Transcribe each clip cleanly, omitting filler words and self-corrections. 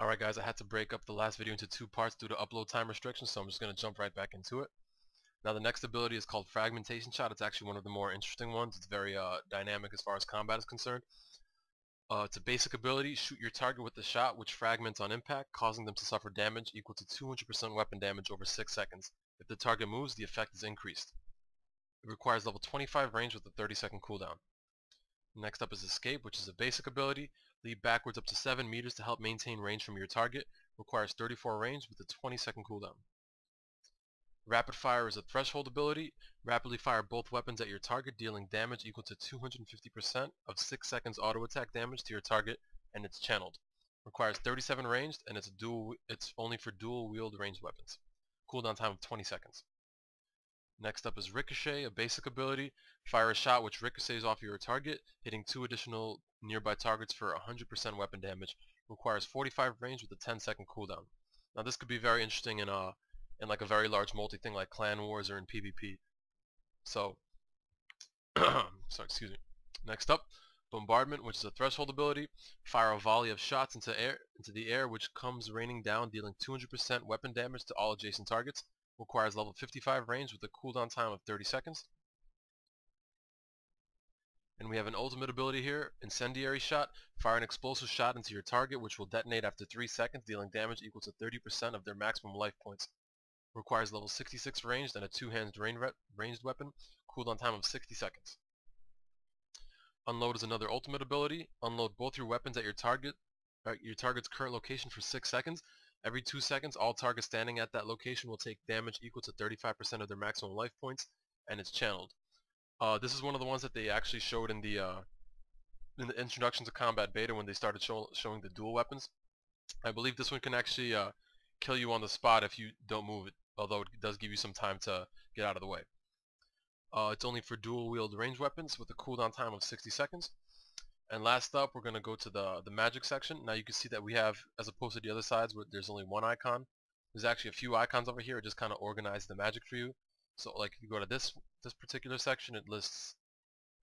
Alright guys, I had to break up the last video into two parts due to upload time restrictions, so I'm just going to jump right back into it. Now the next ability is called Fragmentation Shot. It's actually one of the more interesting ones. It's very dynamic as far as combat is concerned. It's a basic ability. Shoot your target with the shot, which fragments on impact, causing them to suffer damage equal to 200% weapon damage over 6 seconds. If the target moves, the effect is increased. It requires level 25 range with a 30-second cooldown. Next up is Escape, which is a basic ability. Leap backwards up to 7 meters to help maintain range from your target. Requires 34 range with a 20-second cooldown. Rapid Fire is a threshold ability. Rapidly fire both weapons at your target, dealing damage equal to 250% of 6 seconds auto attack damage to your target, and it's channeled. Requires 37 ranged, and it's only for dual wield ranged weapons. Cooldown time of 20 seconds. Next up is Ricochet, a basic ability. Fire a shot which ricochets off your target, hitting 2 additional nearby targets for 100% weapon damage. Requires 45 range with a 10-second cooldown. Now this could be very interesting in like a very large multi thing like Clan Wars or in PvP. So, sorry, excuse me. Next up, Bombardment, which is a threshold ability. Fire a volley of shots into the air, which comes raining down, dealing 200% weapon damage to all adjacent targets. Requires level 55 range with a cooldown time of 30 seconds. And we have an ultimate ability here, Incendiary Shot. Fire an explosive shot into your target, which will detonate after 3 seconds, dealing damage equal to 30% of their maximum life points. Requires level 66 ranged and a 2-handed ranged weapon. Cooldown time of 60 seconds. Unload is another ultimate ability. Unload both your weapons at your target's current location for 6 seconds. Every 2 seconds, all targets standing at that location will take damage equal to 35% of their maximum life points, and it's channeled. This is one of the ones that they actually showed in the Introduction to Combat beta when they started showing the dual weapons. I believe this one can actually kill you on the spot if you don't move it, although it does give you some time to get out of the way. It's only for dual wield range weapons with a cooldown time of 60 seconds. And last up, we're going to go to the magic section. Now you can see that we have, as opposed to the other sides where there's only one icon, there's actually a few icons over here. It just kind of organizes the magic for you. So like if you go to this particular section, it lists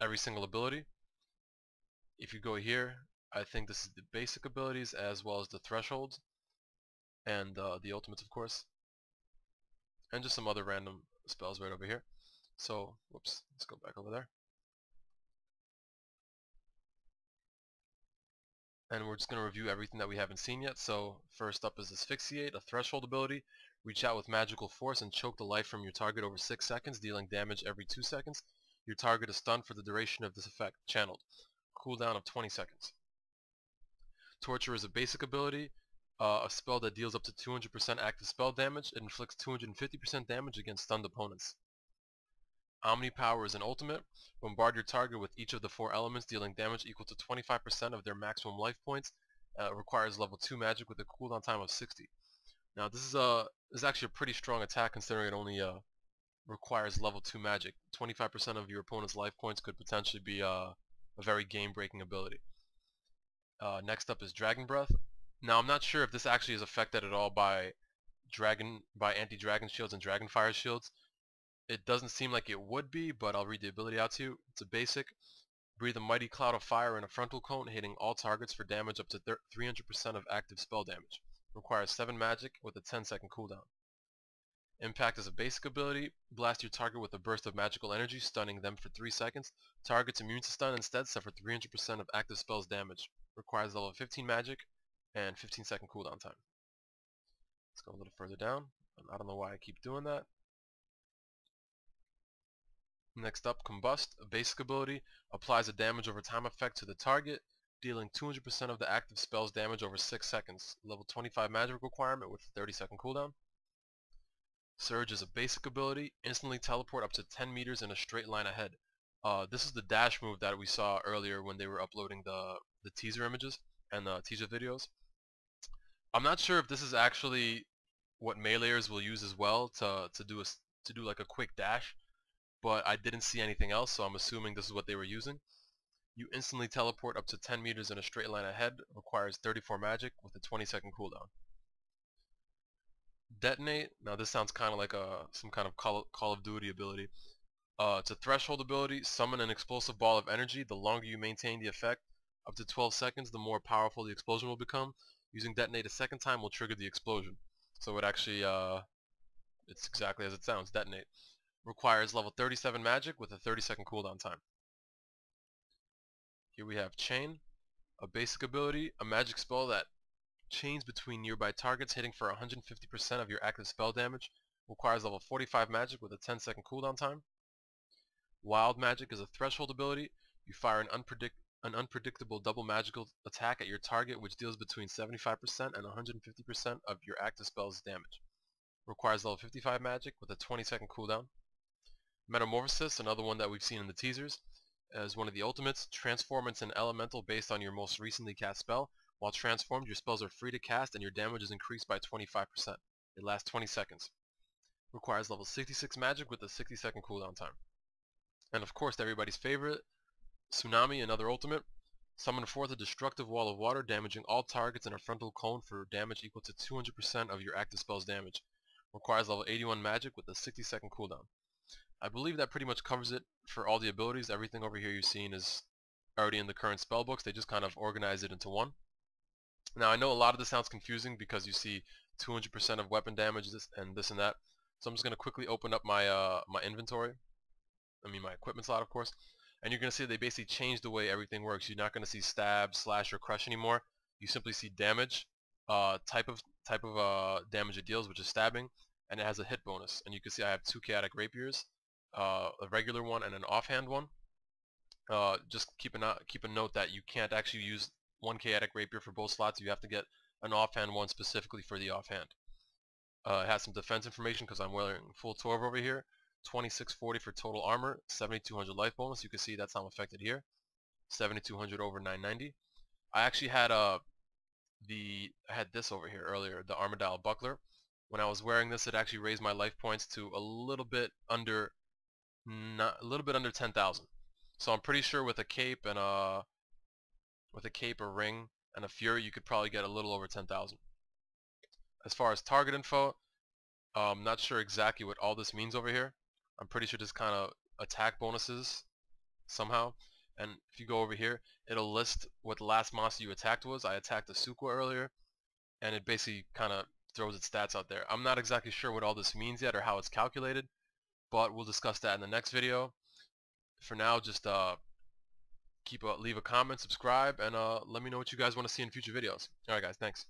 every single ability. If you go here, I think this is the basic abilities as well as the thresholds and the ultimates, of course, and just some other random spells right over here. So, whoops, let's go back over there. And we're just going to review everything that we haven't seen yet. So first up is Asphyxiate, a threshold ability. Reach out with magical force and choke the life from your target over 6 seconds, dealing damage every 2 seconds. Your target is stunned for the duration of this effect, channeled. Cooldown of 20 seconds. Torture is a basic ability, a spell that deals up to 200% active spell damage. It inflicts 250% damage against stunned opponents. Omnipower is an ultimate. Bombard your target with each of the 4 elements, dealing damage equal to 25% of their maximum life points. Requires level 2 magic with a cooldown time of 60. Now this is actually a pretty strong attack considering it only requires level 2 magic. 25% of your opponent's life points could potentially be a very game-breaking ability. Next up is Dragon Breath. Now I'm not sure if this actually is affected at all by anti-dragon shields and dragon fire shields. It doesn't seem like it would be, but I'll read the ability out to you. It's a basic. Breathe a mighty cloud of fire in a frontal cone, hitting all targets for damage up to 300% of active spell damage. Requires 7 magic with a 10-second cooldown. Impact is a basic ability. Blast your target with a burst of magical energy, stunning them for 3 seconds. Targets immune to stun instead suffer 300% of active spells damage. Requires level 15 magic and 15-second cooldown time. Let's go a little further down. I don't know why I keep doing that. Next up, Combust, a basic ability. Applies a damage over time effect to the target, dealing 200% of the active spell's damage over 6 seconds. Level 25 magic requirement with a 30-second cooldown. Surge is a basic ability. Instantly teleport up to 10 meters in a straight line ahead. This is the dash move that we saw earlier when they were uploading the teaser images and the teaser videos. I'm not sure if this is actually what meleeers will use as well to do like a quick dash, but I didn't see anything else, so I'm assuming this is what they were using. You instantly teleport up to 10 meters in a straight line ahead. Requires 34 magic with a 20-second cooldown. Detonate. Now this sounds kind of like some kind of Call of Duty ability. It's a threshold ability. Summon an explosive ball of energy. The longer you maintain the effect, up to 12 seconds, the more powerful the explosion will become. Using detonate a second time will trigger the explosion. So it actually, it's exactly as it sounds, detonate. Requires level 37 magic with a 30-second cooldown time. Here we have chain, a basic ability, a magic spell that chains between nearby targets hitting for 150% of your active spell damage. Requires level 45 magic with a 10-second cooldown time. Wild magic is a threshold ability. You fire an unpredictable double magical attack at your target which deals between 75% and 150% of your active spell's damage. Requires level 55 magic with a 20-second cooldown. Metamorphosis, another one that we've seen in the teasers, as one of the ultimates. Transform into an elemental based on your most recently cast spell. While transformed, your spells are free to cast and your damage is increased by 25%. It lasts 20 seconds. Requires level 66 magic with a 60-second cooldown time. And of course, everybody's favorite, Tsunami, another ultimate. Summon forth a destructive wall of water, damaging all targets in a frontal cone for damage equal to 200% of your active spell's damage. Requires level 81 magic with a 60-second cooldown. I believe that pretty much covers it for all the abilities. Everything over here you're seeing is already in the current spell books. They just kind of organize it into one. Now I know a lot of this sounds confusing because you see 200% of weapon damage and this and that. So I'm just going to quickly open up my my inventory. My equipment slot, of course. And you're going to see they basically changed the way everything works. You're not going to see stab, slash, or crush anymore. You simply see damage, type of damage it deals, which is stabbing, and it has a hit bonus. And you can see I have 2 chaotic rapiers, a regular one and an offhand one. Just keep a note that you can't actually use one chaotic rapier for both slots. You have to get an offhand one specifically for the offhand. It has some defense information because I'm wearing full 12 over here. 2640 for total armor, 7200 life bonus. You can see that's how I'm affected here. 7200 over 990. I actually had I had this over here earlier, the Armadale buckler. When I was wearing this, it actually raised my life points to a little bit under 10,000. So I'm pretty sure with a cape and a ring and a fury, you could probably get a little over 10,000. As far as target info, I'm not sure exactly what all this means over here. I'm pretty sure this kind of attack bonuses somehow. And if you go over here, it'll list what the last monster you attacked was. I attacked a Suqua earlier, and it basically kind of throws its stats out there. I'm not exactly sure what all this means yet or how it's calculated, but we'll discuss that in the next video. For now, just leave a comment, subscribe, and let me know what you guys want to see in future videos. Alright guys, thanks.